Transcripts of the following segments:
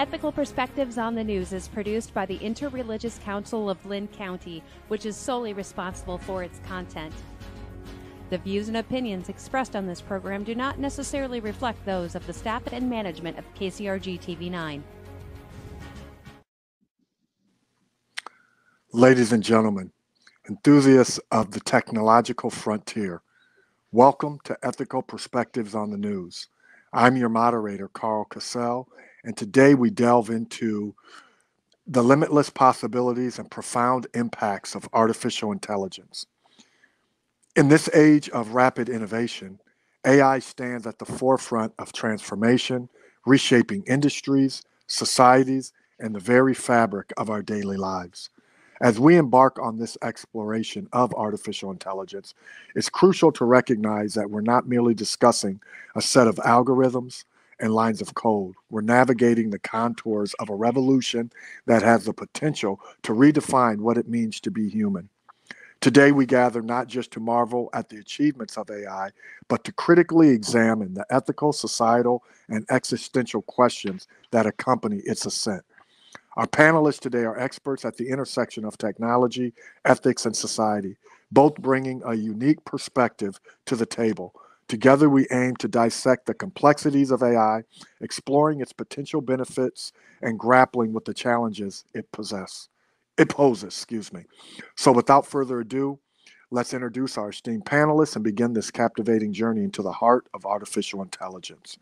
Ethical Perspectives on the News is produced by the Interreligious Council of Linn County, which is solely responsible for its content. The views and opinions expressed on this program do not necessarily reflect those of the staff and management of KCRG TV9. Ladies and gentlemen, enthusiasts of the technological frontier, welcome to Ethical Perspectives on the News. I'm your moderator, Karl Cassell, and today we delve into the limitless possibilities and profound impacts of artificial intelligence. In this age of rapid innovation, AI stands at the forefront of transformation, reshaping industries, societies, and the very fabric of our daily lives. As we embark on this exploration of artificial intelligence, it's crucial to recognize that we're not merely discussing a set of algorithms and lines of code. We're navigating the contours of a revolution that has the potential to redefine what it means to be human. Today, we gather not just to marvel at the achievements of AI, but to critically examine the ethical, societal, and existential questions that accompany its ascent. Our panelists today are experts at the intersection of technology, ethics, and society, both bringing a unique perspective to the table. Together, we aim to dissect the complexities of AI, exploring its potential benefits, and grappling with the challenges it poses. So without further ado, let's introduce our esteemed panelists and begin this captivating journey into the heart of artificial intelligence.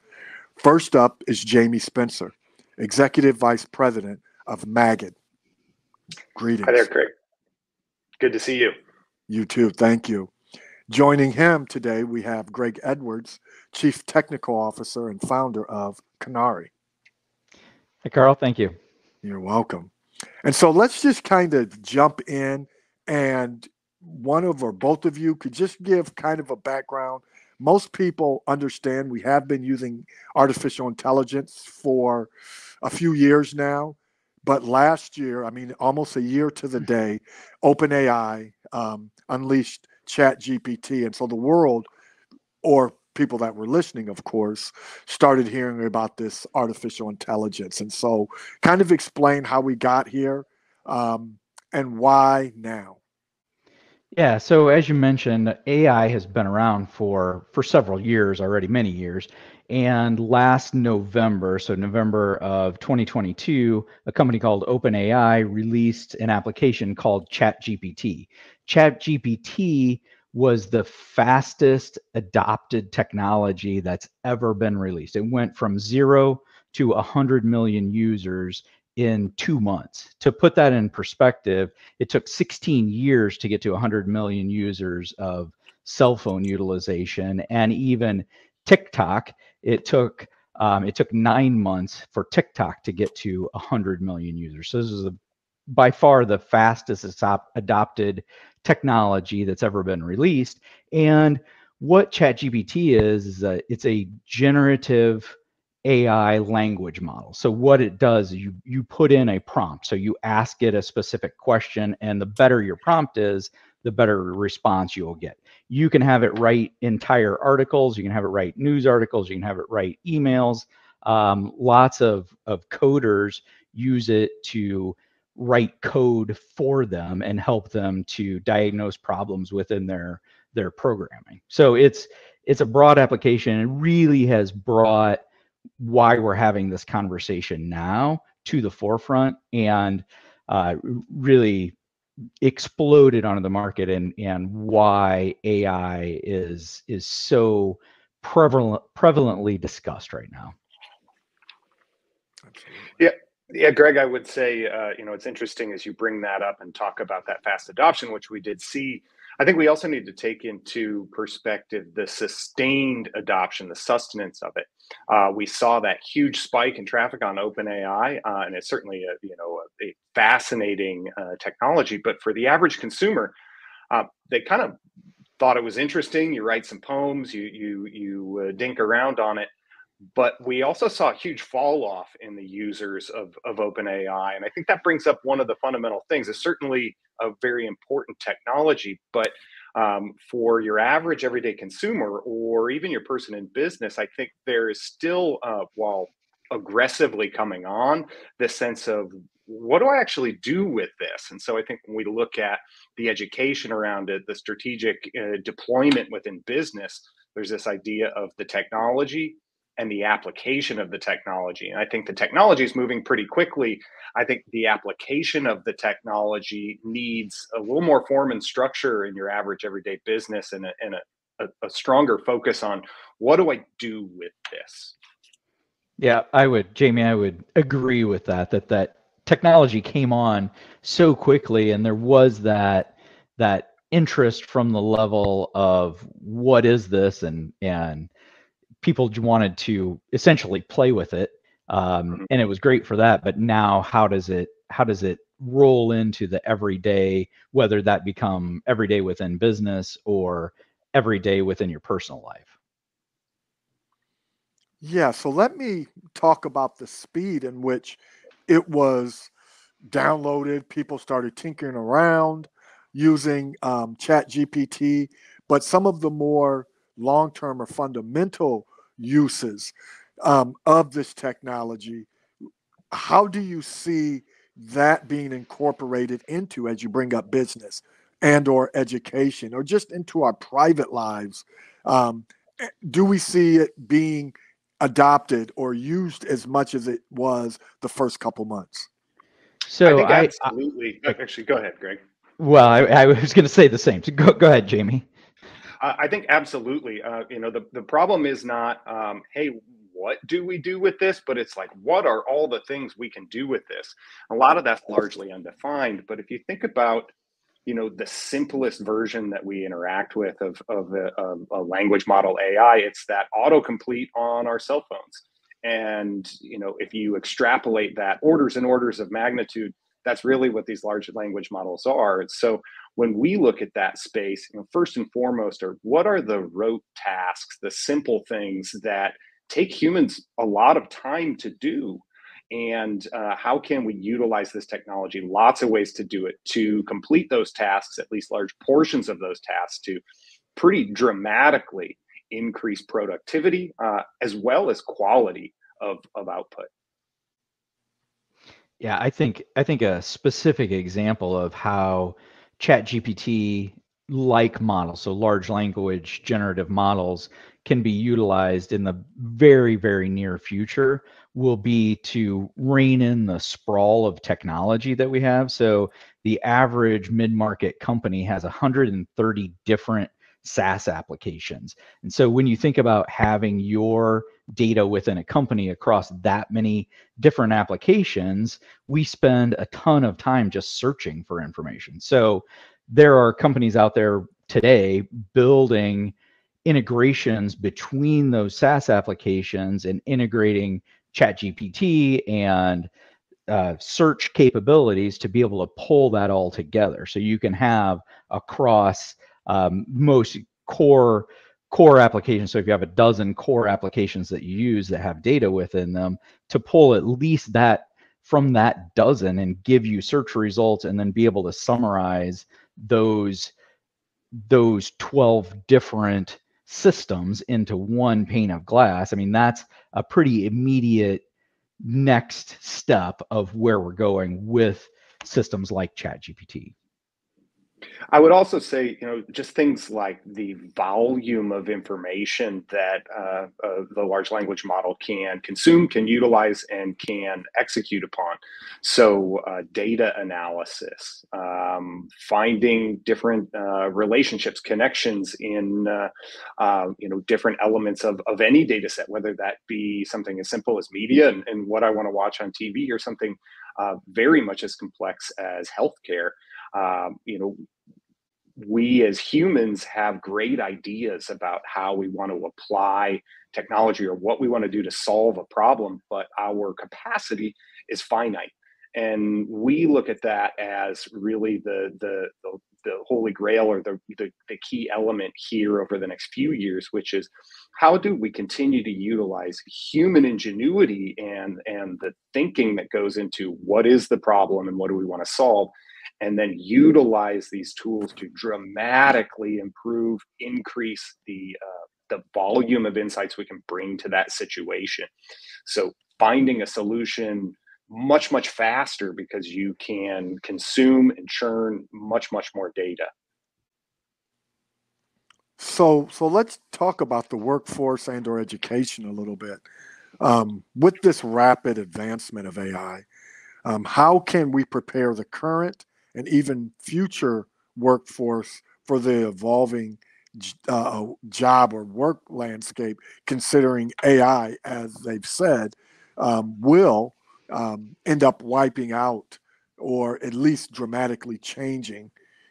First up is Jaime Spencer, Executive Vice President of Magid. Greetings. Hi there, Craig. Good to see you. You too, thank you. Joining him today, we have Greg Edwards, Chief Technical Officer and founder of Canauri. Hey, Karl, thank you. You're welcome. And so let's just kind of jump in, and one of or both of you could just give kind of a background. Most people understand we have been using artificial intelligence for a few years now, but last year, almost a year to the day, OpenAI unleashed ChatGPT. And so the world, or people that were listening, of course, started hearing about this artificial intelligence. And so kind of explain how we got here and why now. Yeah, so as you mentioned, AI has been around for several years already, many years. And last November, so November of 2022, a company called OpenAI released an application called ChatGPT. ChatGPT was the fastest adopted technology that's ever been released. It went from 0 to 100 million users in 2 months. To put that in perspective, it took 16 years to get to 100 million users of cell phone utilization, and even TikTok, it took 9 months for TikTok to get to 100 million users. So this is by far the fastest adopted technology that's ever been released. And what ChatGPT is it's a generative AI language model. So what it does is you put in a prompt. So you ask it a specific question, and the better your prompt is, the better response you'll get. You can have it write entire articles. You can have it write news articles. You can have it write emails. Lots of coders use it to write code for them and help them to diagnose problems within their programming. So it's a broad application, and really has brought why we're having this conversation now to the forefront, and really exploded onto the market, and why AI is so prevalently discussed right now. Yeah, Greg, I would say, it's interesting as you bring that up and talk about that fast adoption, which we did see. I think we also need to take into perspective the sustained adoption, the sustenance of it. We saw that huge spike in traffic on OpenAI, and it's certainly a fascinating technology. But for the average consumer, they kind of thought it was interesting. You write some poems, you dink around on it. But we also saw a huge fall off in the users of OpenAI. And I think that brings up one of the fundamental things. It's certainly a very important technology, but for your average everyday consumer, or even your person in business, I think there is still, while aggressively coming on, this sense of what do I actually do with this? And so I think when we look at the education around it, the strategic deployment within business, there's this idea of the technology and the application of the technology. And I think the technology is moving pretty quickly. I think the application of the technology needs a little more form and structure in your average everyday business, and a stronger focus on what do I do with this? Yeah, Jamie, I would agree with that technology came on so quickly, and there was that interest from the level of what is this, and people wanted to essentially play with it, and it was great for that. But now, how does it roll into the everyday, whether that become everyday within business or everyday within your personal life? Yeah, so let me talk about the speed in which it was downloaded. People started tinkering around using Chat GPT, but some of the more long-term or fundamental uses of this technology, how do you see that being incorporated into, as you bring up business and or education, or just into our private lives? Do we see it being adopted or used as much as it was the first couple months? So I think absolutely. Actually, go ahead, Greg. Well, I was going to say the same. So go ahead, Jamie. I think absolutely. The problem is not, hey, what do we do with this? But it's like, what are all the things we can do with this? A lot of that's largely undefined. But if you think about, the simplest version that we interact with of a language model AI, it's that autocomplete on our cell phones. And, if you extrapolate that orders and orders of magnitude, that's really what these large language models are. So when we look at that space, first and foremost, what are the rote tasks, the simple things that take humans a lot of time to do? And how can we utilize this technology? Lots of ways to do it, to complete those tasks, at least large portions of those tasks, to pretty dramatically increase productivity as well as quality of output. Yeah, I think a specific example of how ChatGPT like models, so large language generative models, can be utilized in the very, very near future will be to rein in the sprawl of technology that we have. So the average mid-market company has 130 different SaaS applications. And so when you think about having your data within a company across that many different applications, we spend a ton of time just searching for information. So there are companies out there today building integrations between those SaaS applications and integrating ChatGPT and search capabilities to be able to pull that all together. So you can have across most core applications. So if you have a dozen core applications that you use that have data within them, to pull at least that from that dozen and give you search results, and then be able to summarize those 12 different systems into one pane of glass. I mean, that's a pretty immediate next step of where we're going with systems like ChatGPT. I would also say, just things like the volume of information that the large language model can consume, can utilize, and can execute upon. So data analysis, finding different relationships, connections in, different elements of any data set, whether that be something as simple as media and what I want to watch on TV, or something very much as complex as healthcare. We as humans have great ideas about how we want to apply technology or what we want to do to solve a problem, but our capacity is finite. And we look at that as really the holy grail, or the key element here over the next few years, which is how do we continue to utilize human ingenuity and the thinking that goes into what is the problem and what do we want to solve, and then utilize these tools to dramatically increase the volume of insights we can bring to that situation. So finding a solution much, much faster because you can consume and churn much, much more data. So let's talk about the workforce and or education a little bit. With this rapid advancement of AI, how can we prepare the current and even future workforce for the evolving job or work landscape, considering AI, as they've said, will end up wiping out or at least dramatically changing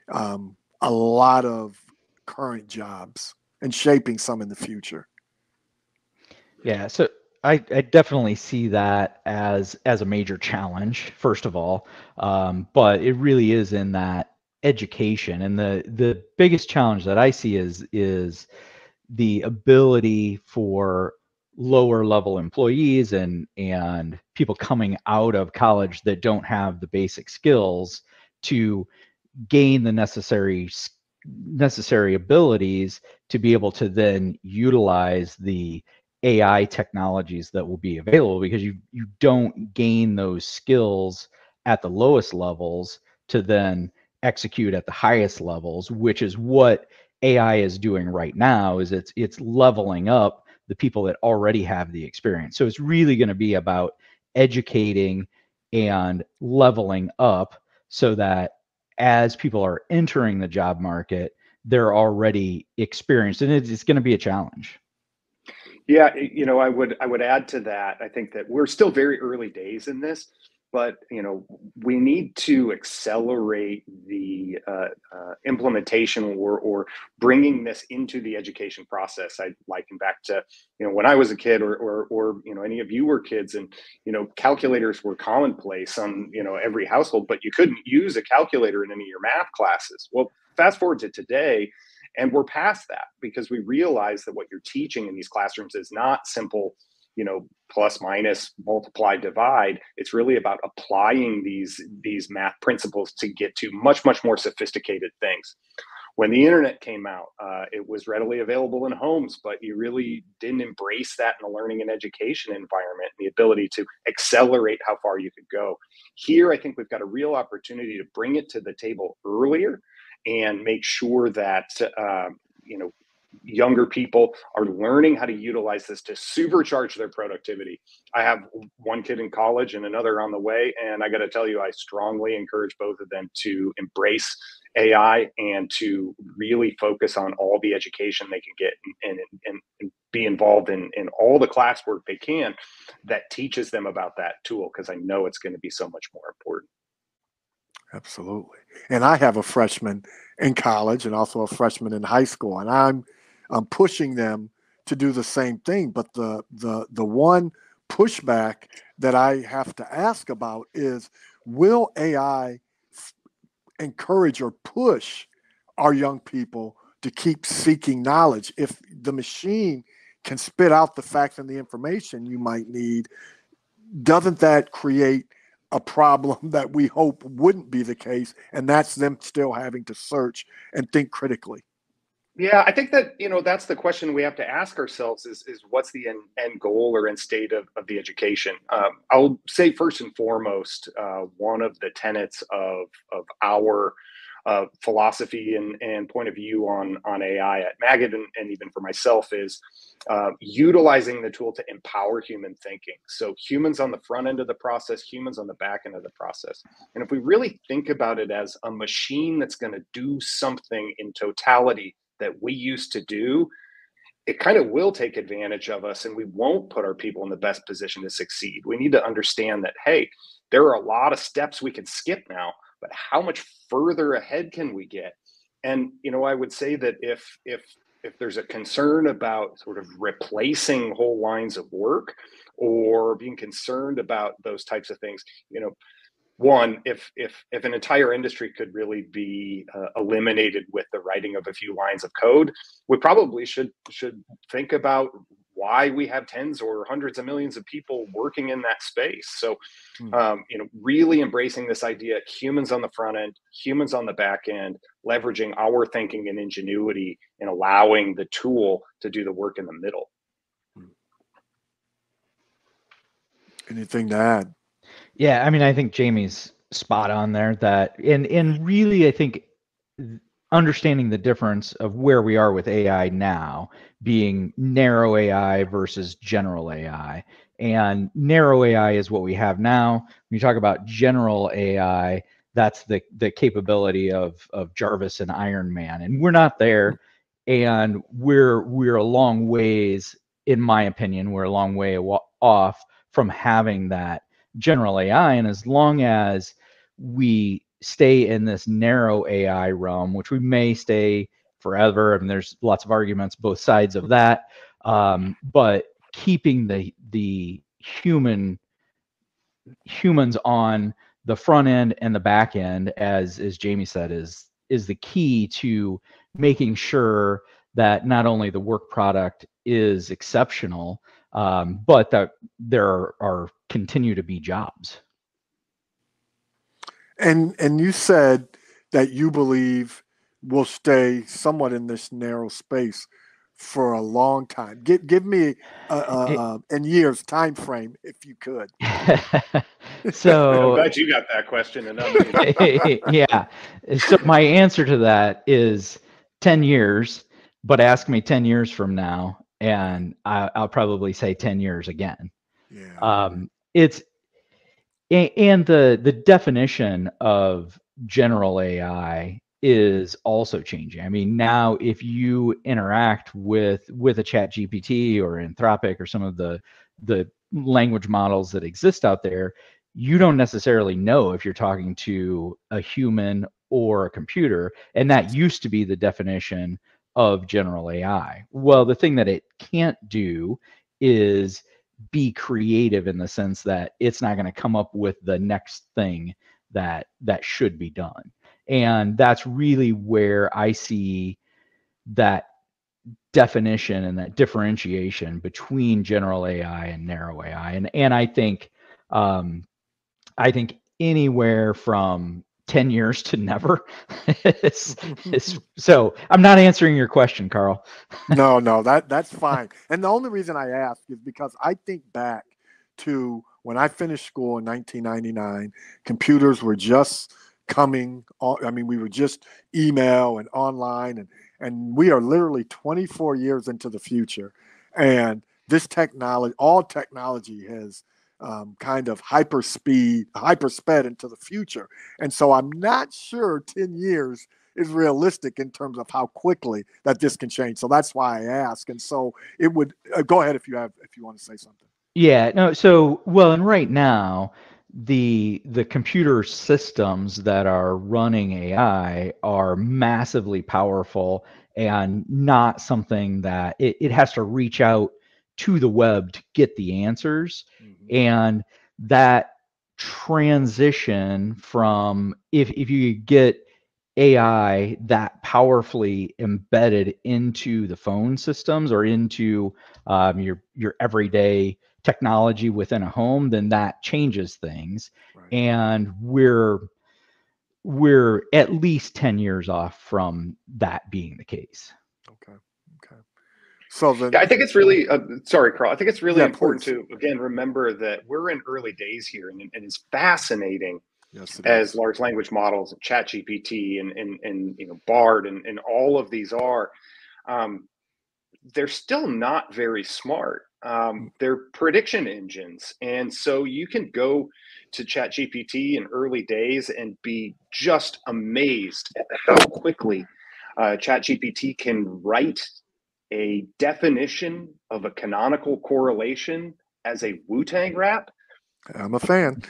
a lot of current jobs and shaping some in the future? Yeah, so I definitely see that as a major challenge, first of all, but it really is in that education, and the biggest challenge that I see is the ability for lower level employees and people coming out of college that don't have the basic skills to gain the necessary abilities to be able to then utilize the AI technologies that will be available, because you don't gain those skills at the lowest levels to then execute at the highest levels, which is what AI is doing right now. Is it's leveling up the people that already have the experience. So it's really going to be about educating and leveling up so that as people are entering the job market, they're already experienced, and it's going to be a challenge. Yeah, I would add to that. I think that we're still very early days in this, but we need to accelerate the implementation or bringing this into the education process. I liken back to when I was a kid, or any of you were kids, and calculators were commonplace on every household, but you couldn't use a calculator in any of your math classes. Well, fast forward to today, and we're past that, because we realize that what you're teaching in these classrooms is not simple, plus, minus, multiply, divide. It's really about applying these math principles to get to much, much more sophisticated things. When the internet came out, it was readily available in homes, but you really didn't embrace that in a learning and education environment, the ability to accelerate how far you could go. Here, I think we've got a real opportunity to bring it to the table earlier and make sure that younger people are learning how to utilize this to supercharge their productivity. I have one kid in college and another on the way, and I got to tell you, I strongly encourage both of them to embrace AI and to really focus on all the education they can get and be involved in all the classwork they can that teaches them about that tool, because I know it's going to be so much more important. Absolutely. And I have a freshman in college and also a freshman in high school, and I'm pushing them to do the same thing. But the one pushback that I have to ask about is, will AI encourage or push our young people to keep seeking knowledge? If the machine can spit out the facts and the information you might need, doesn't that create a problem that we hope wouldn't be the case, and that's them still having to search and think critically? Yeah, I think that that's the question we have to ask ourselves: is what's the end goal or end state of the education? I'll say first and foremost, one of the tenets of our philosophy and point of view on AI at Magid, and even for myself, is utilizing the tool to empower human thinking. So humans on the front end of the process, humans on the back end of the process. And if we really think about it as a machine that's going to do something in totality that we used to do, it kind of will take advantage of us, and we won't put our people in the best position to succeed. We need to understand that, hey, there are a lot of steps we can skip now, but how much further ahead can we get? And I would say that if there's a concern about sort of replacing whole lines of work or being concerned about those types of things, one, if an entire industry could really be eliminated with the writing of a few lines of code, we probably should think about why we have tens or hundreds of millions of people working in that space. So, really embracing this idea: humans on the front end, humans on the back end, leveraging our thinking and ingenuity, and allowing the tool to do the work in the middle. Anything to add? Yeah, I mean, I think Jamie's spot on there. That and really, I think understanding the difference of where we are with AI now, being narrow AI versus general AI. And narrow AI is what we have now. When you talk about general AI, that's the capability of Jarvis and Iron Man, and we're not there. And we're a long ways, in my opinion, we're a long way off from having that general AI. And as long as we stay in this narrow AI realm, which we may stay forever, I mean, there's lots of arguments both sides of that, but keeping the humans on the front end and the back end, as Jamie said, is the key to making sure that not only the work product is exceptional, but that there are continue to be jobs. And you said that you believe we'll stay somewhat in this narrow space for a long time. Give me in years time frame if you could. So I'm glad you got that question and not me. yeah. So my answer to that is 10 years, but ask me 10 years from now, and I'll probably say 10 years again. Yeah. It's and the definition of general AI is also changing. I mean, now if you interact with a Chat GPT or Anthropic or some of the language models that exist out there, you don't necessarily know if you're talking to a human or a computer, and that used to be the definition of general AI. Well, the thing that it can't do is be creative in the sense that it's not going to come up with the next thing that should be done. And that's really where I see that definition and that differentiation between general AI and narrow AI. And I think anywhere from 10 years to never is so I'm not answering your question, Karl. No, that's fine. And the only reason I ask is because I think back to when I finished school in 1999, computers were just coming on. I mean, we were just email and online, and we are literally 24 years into the future. And this technology, all technology has kind of hypersped into the future. And so I'm not sure 10 years is realistic in terms of how quickly that this can change. So that's why I ask. And so it would go ahead if you want to say something. Yeah, no, so well, and right now the computer systems that are running AI are massively powerful and not something that it has to reach out to the web to get the answers. Mm-hmm. And that transition from if you get AI that powerfully embedded into the phone systems or into your everyday technology within a home, then that changes things. Right. And we're at least 10 years off from that being the case. Okay. So then, Yeah, I think it's really sorry, Karl. I think it's really important please. to again remember that we're in early days here, and it's fascinating Yes, as large language models, ChatGPT, and Bard, and all of these are. They're still not very smart. They're prediction engines. And so you can go to ChatGPT in early days and be just amazed at how quickly ChatGPT can write a definition of a canonical correlation as a Wu-Tang rap. I'm a fan.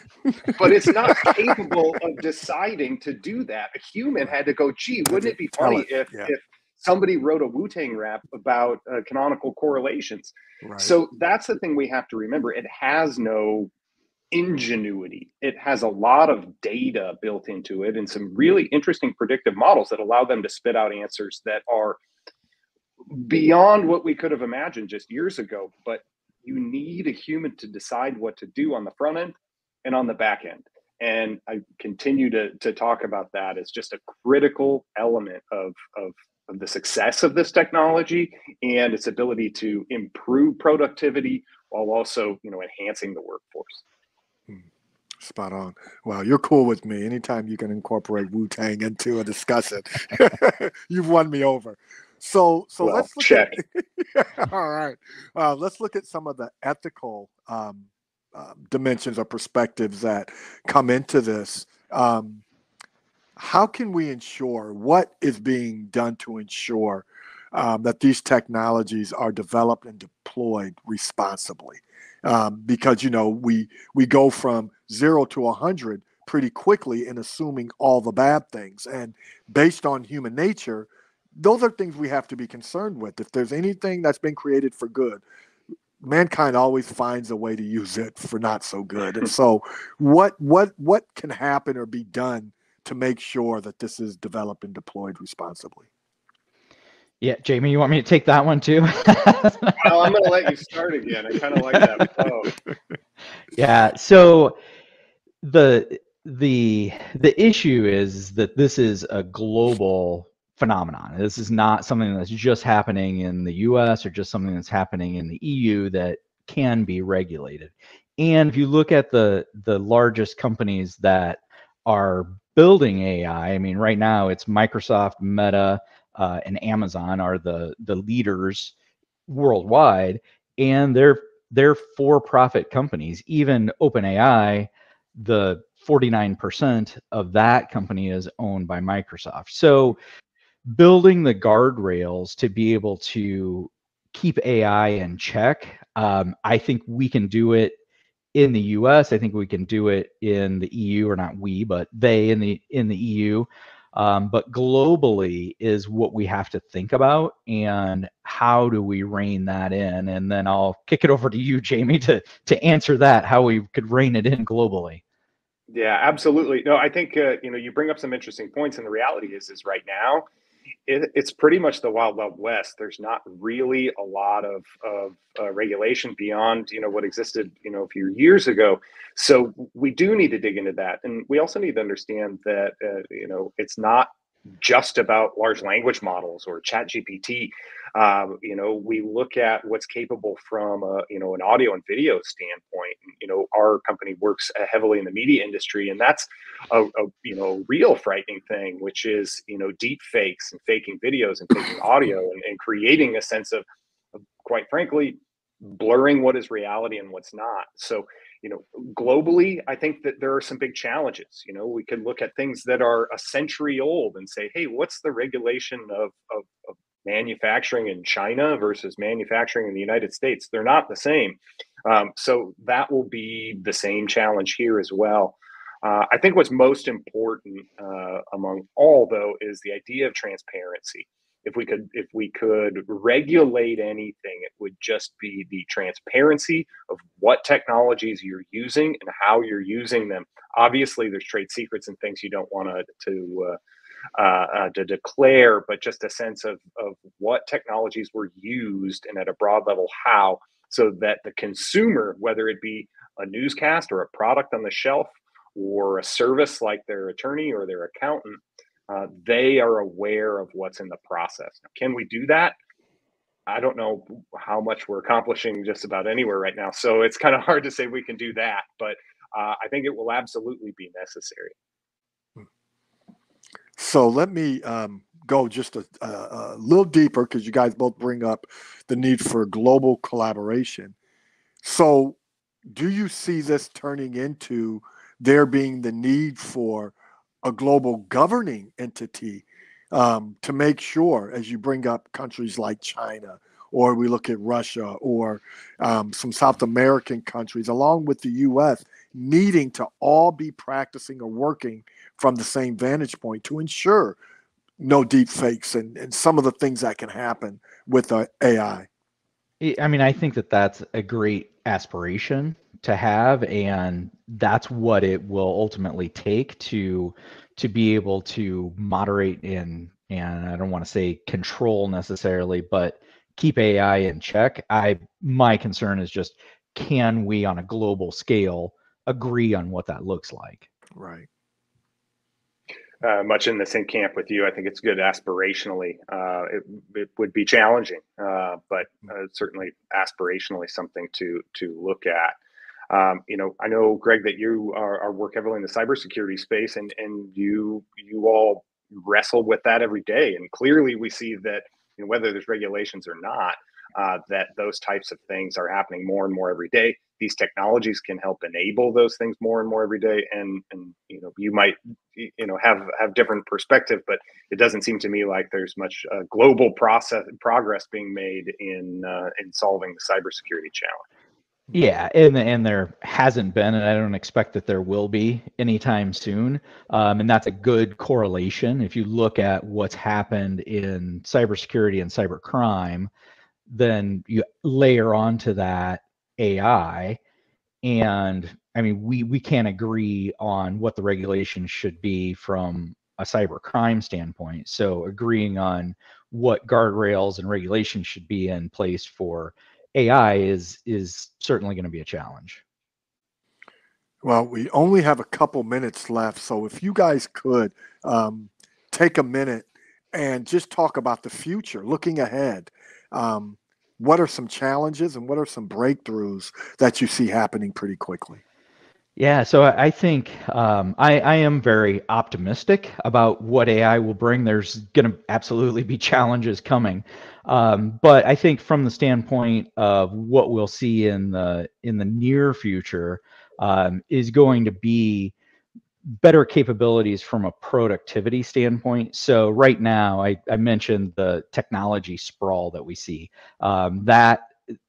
But it's not capable of deciding to do that. A human had to go, gee, wouldn't it be funny if somebody wrote a Wu-Tang rap about canonical correlations? Right. So that's the thing we have to remember. It has no ingenuity. It has a lot of data built into it and some really interesting predictive models that allow them to spit out answers that are beyond what we could have imagined just years ago. But you need a human to decide what to do on the front end and on the back end. And I continue to talk about that as just a critical element of the success of this technology and its ability to improve productivity while also, enhancing the workforce. Spot on. Well, you're cool with me. Anytime you can incorporate Wu-Tang into a discussion, you've won me over. So let's look check. at. All right. Let's look at some of the ethical dimensions or perspectives that come into this. How can we ensure, what is being done to ensure that these technologies are developed and deployed responsibly? Because, we go from 0 to 100 pretty quickly in assuming all the bad things. And based on human nature, those are things we have to be concerned with. If there's anything that's been created for good, mankind always finds a way to use it for not so good. And so what can happen or be done to make sure that this is developed and deployed responsibly? Yeah, Jaime, you want me to take that one too? Well, I'm going to let you start again. I kind of like that flow. Yeah. So the issue is that this is a global phenomenon. This is not something that's just happening in the US or just something that's happening in the EU that can be regulated. And if you look at the largest companies that are building AI, I mean, right now it's Microsoft, Meta, and Amazon are the leaders worldwide, and they're for-profit companies. Even OpenAI, the 49% of that company is owned by Microsoft. So building the guardrails to be able to keep AI in check, I think we can do it in the US. I think we can do it in the EU, or not we, but they in the EU. But globally is what we have to think about, and how do we rein that in? And then I'll kick it over to you, Jaime, to answer that, how we could rein it in globally. Yeah, absolutely. No, I think you bring up some interesting points, and the reality is right now it's pretty much the wild west. There's not really a lot of regulation beyond what existed a few years ago. So we do need to dig into that, and we also need to understand that it's not just about large language models or chat GPT. We look at what's capable from an audio and video standpoint. Our company works heavily in the media industry, and that's a real frightening thing, which is deep fakes and faking videos and faking audio and creating a sense of, quite frankly, blurring what is reality and what's not. So globally, I think that there are some big challenges. We can look at things that are a century old and say, hey, what's the regulation of manufacturing in China versus manufacturing in the United States? They're not the same. So that will be the same challenge here as well. I think what's most important among all, though, is the idea of transparency. If we could regulate anything, it would just be the transparency of what technologies you're using and how you're using them. Obviously, there's trade secrets and things you don't want to declare, but just a sense of what technologies were used, and at a broad level how, so that the consumer, whether it be a newscast or a product on the shelf or a service like their attorney or their accountant, they are aware of what's in the process. Now, can we do that? I don't know how much we're accomplishing just about anywhere right now. So it's kind of hard to say we can do that, but I think it will absolutely be necessary. So let me go just a little deeper, because you guys both bring up the need for global collaboration. So do you see this turning into there being the need for a global governing entity to make sure, as you bring up countries like China, or we look at Russia, or some South American countries, along with the U.S., needing to all be practicing or working from the same vantage point to ensure no deep fakes and some of the things that can happen with AI? I mean, I think that that's a great aspiration to have, and that's what it will ultimately take to be able to moderate and I don't want to say control necessarily, but keep AI in check. My concern is just, can we on a global scale agree on what that looks like? Right. much in the same camp with you. I think it's good aspirationally. It would be challenging, but certainly aspirationally something to look at. I know, Greg, that you are work heavily in the cybersecurity space, and you all wrestle with that every day. And clearly, we see that whether there's regulations or not, that those types of things are happening more and more every day. These technologies can help enable those things more and more every day. And you might have different perspective, but it doesn't seem to me like there's much global progress being made in solving the cybersecurity challenge. Yeah, and there hasn't been, and I don't expect that there will be anytime soon. And that's a good correlation. If you look at what's happened in cybersecurity and cybercrime, then you layer onto that AI, and I mean, we can't agree on what the regulations should be from a cybercrime standpoint. So agreeing on what guardrails and regulations should be in place for AI is certainly going to be a challenge. Well, we only have a couple minutes left, so if you guys could take a minute and just talk about the future, looking ahead. What are some challenges and what are some breakthroughs that you see happening pretty quickly? Yeah, so I think I am very optimistic about what AI will bring. There's going to absolutely be challenges coming, but I think from the standpoint of what we'll see in the near future is going to be better capabilities from a productivity standpoint. So right now, I mentioned the technology sprawl that we see. That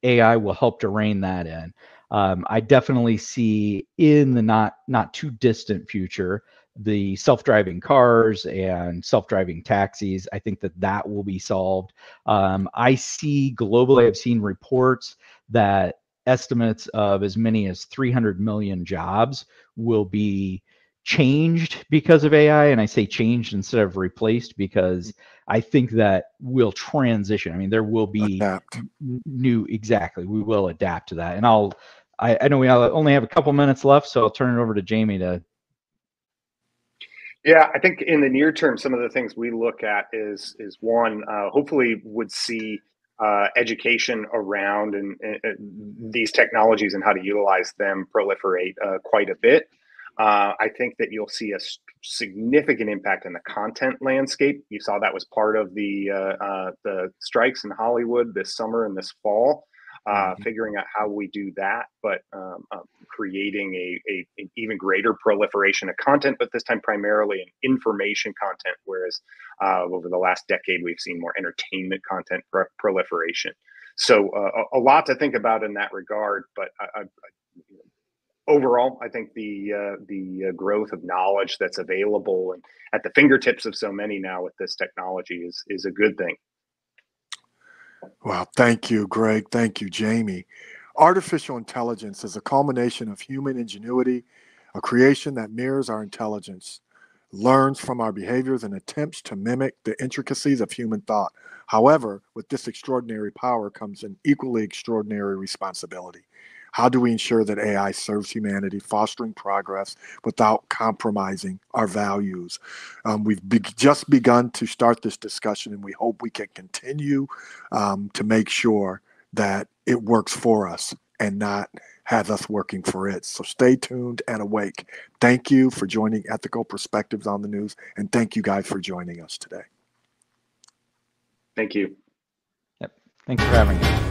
AI will help to rein that in. I definitely see in the not too distant future the self-driving cars and self-driving taxis. I think that will be solved. I see globally, I've seen reports that estimates of as many as 300 million jobs will be changed because of AI. And I say changed instead of replaced because I think that we'll transition. I mean, there will be exactly. We will adapt to that. And I know we only have a couple minutes left, so I'll turn it over to Jaime to. Yeah, I think in the near term, some of the things we look at is one, hopefully would see education around and these technologies and how to utilize them proliferate quite a bit. I think that you'll see a significant impact in the content landscape. You saw that was part of the strikes in Hollywood this summer and this fall, figuring out how we do that, but creating an even greater proliferation of content, but this time primarily in information content, whereas over the last decade, we've seen more entertainment content proliferation. So a lot to think about in that regard, but overall, I think the growth of knowledge that's available and at the fingertips of so many now with this technology is a good thing. Well, thank you, Greg. Thank you, Jaime. Artificial intelligence is a culmination of human ingenuity, a creation that mirrors our intelligence, learns from our behaviors, and attempts to mimic the intricacies of human thought. However, with this extraordinary power comes an equally extraordinary responsibility. How do we ensure that AI serves humanity, fostering progress without compromising our values? We've just begun to start this discussion, and we hope we can continue to make sure that it works for us and not have us working for it. So stay tuned and awake. Thank you for joining Ethical Perspectives on the News, and thank you guys for joining us today. Thank you. Yep. Thanks for having me.